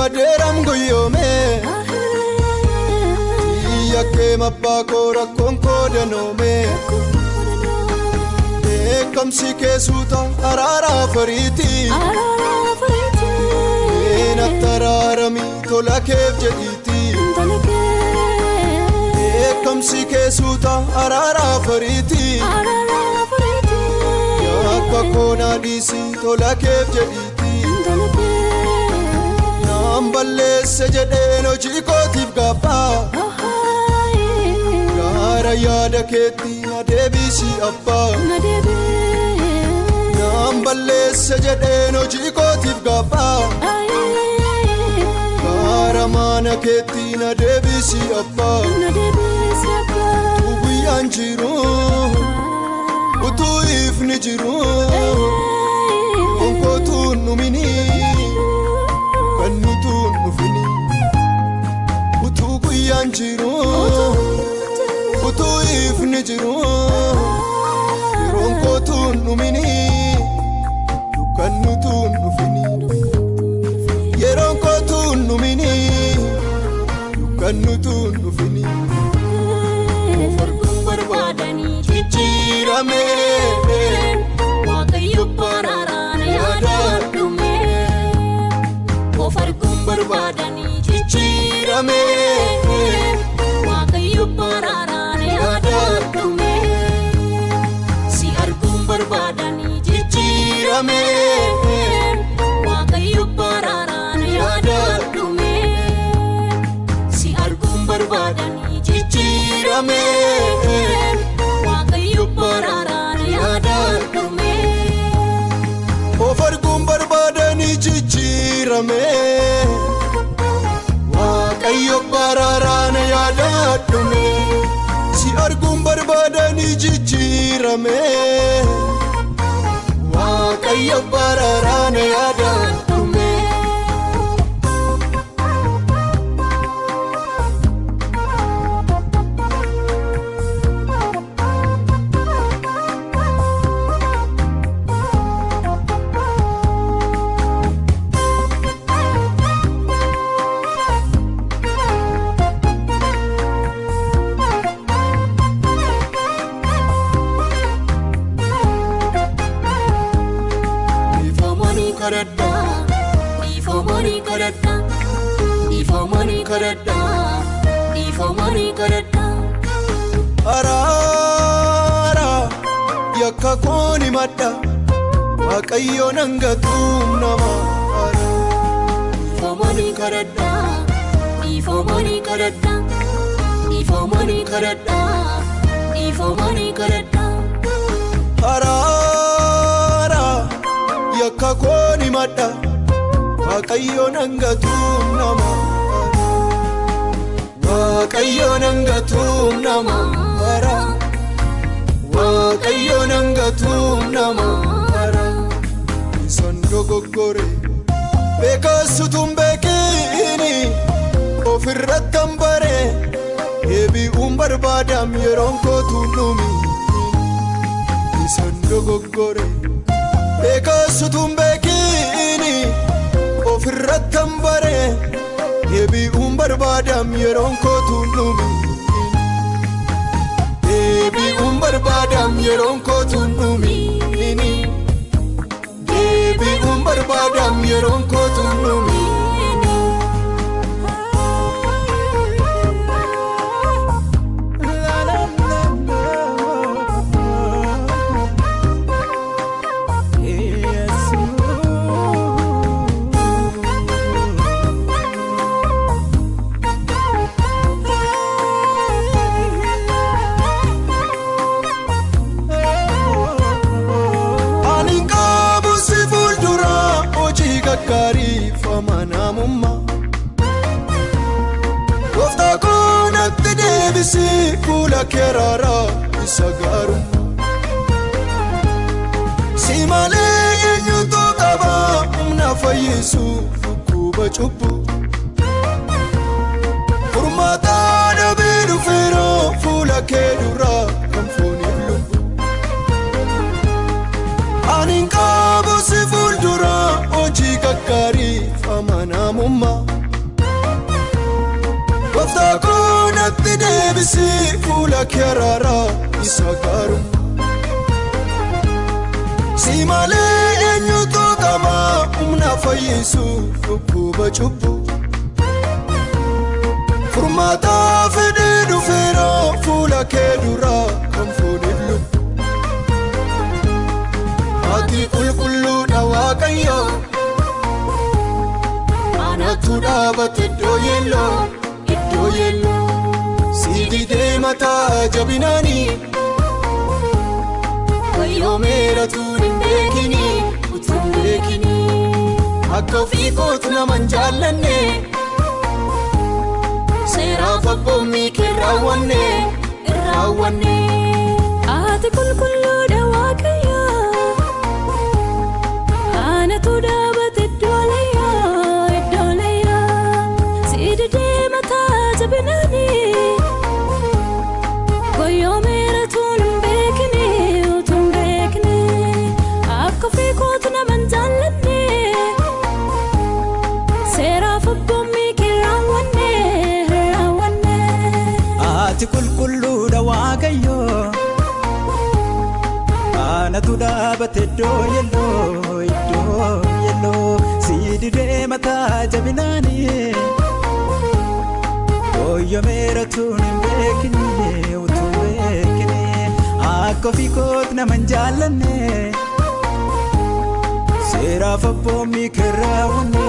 badeeram guyyome yakke mabbako rakkon kodanome ekamsi kesuta arara fariti natararami tola kef jediti ekamsi kesuta arara fariti yakka kona disi tola kef jediti Nambalese jedeno chikotif gaba Gara yada keti adebisi abba Nambalese jedeno chikotif gaba Gara mana keti adebisi abba Ubu yanjiru Utu ifni jiru Onko tu numini Kanutun nufini Utu kuyan jiru Utu ifni jiru Yeronko tun numini Kanutun nufini Yeronko tun numini Kanutun nufini Ofarkun barbadani chichirame Waqayyu pararane yadadume Ofarkun barbadani chichirame Waqayyu pararane yadadume Si argum barbadani chichirame Waqayyu pararane yadadume Si argum barbadani chichirame Waqayyu pararane yadadume Ofarkun barbadani chichirame Waqayyu pararane yadadume Si argum barbadani chichirame Waqayyu pararane yadadume Ifo money karada Arara yakka koni madda Waqayyo nangatum nama Ifo money karada Arara yakka koni madda Waqayyo nangatum nama Waqayyo nangatum nama Waqayyo nangatum nama Sondo gogore Bekasutum bekini Ofirrattan bare Ebi barbadam yeronko tunumi Sondo gogore Bekasutum bekini Ofirrattan bare Ebi barbadam yeronko tunumi Ebi barbadam yeronko tunumi Ebi barbadam yeronko tunumi Gari famana mumma Kofta kona tedebisi kula kerara isagarum Simale enyuto kaba umna fayisu fukuba chupu Furmata nabidu fero fula kedura kamfoni lumbu Aninka busi fuldura Oji kakari famana mumma fuula kee araaraa isa gaaru si malee eenyutu qaba humna fayyisu dhukkuba cubbuu furmaata fedhii dhufeera fuula kee duraa kan fuudheef lubbu ati qulqulluudha Waaqayyo anatu dhaabate iddoo yeelloo si didee mataa jabinaani wayyoo meeratuun hin beekini utuu hin beekini akka ofii kootu naman jaallanne seeraaf abboommii kee raawwanne ati qulqulluudha Waaqayyo anatu dhaabate iddoo leeyyaa si didee mataa jabinaani wayyoo meeratuun hin beekini utuu hin beekini akka ofii kootu naman jaallanne seeraaf abboommii kee raawwanne ati qulqulluudha Waaqayyo anatu dhaabate iddoo yeelloo si didee mataa jabinaani wayyoo meeratuun hin beekini utuu hin beekini akka ofii kootu naman jaallanne seeraaf abboommii kee raawwanne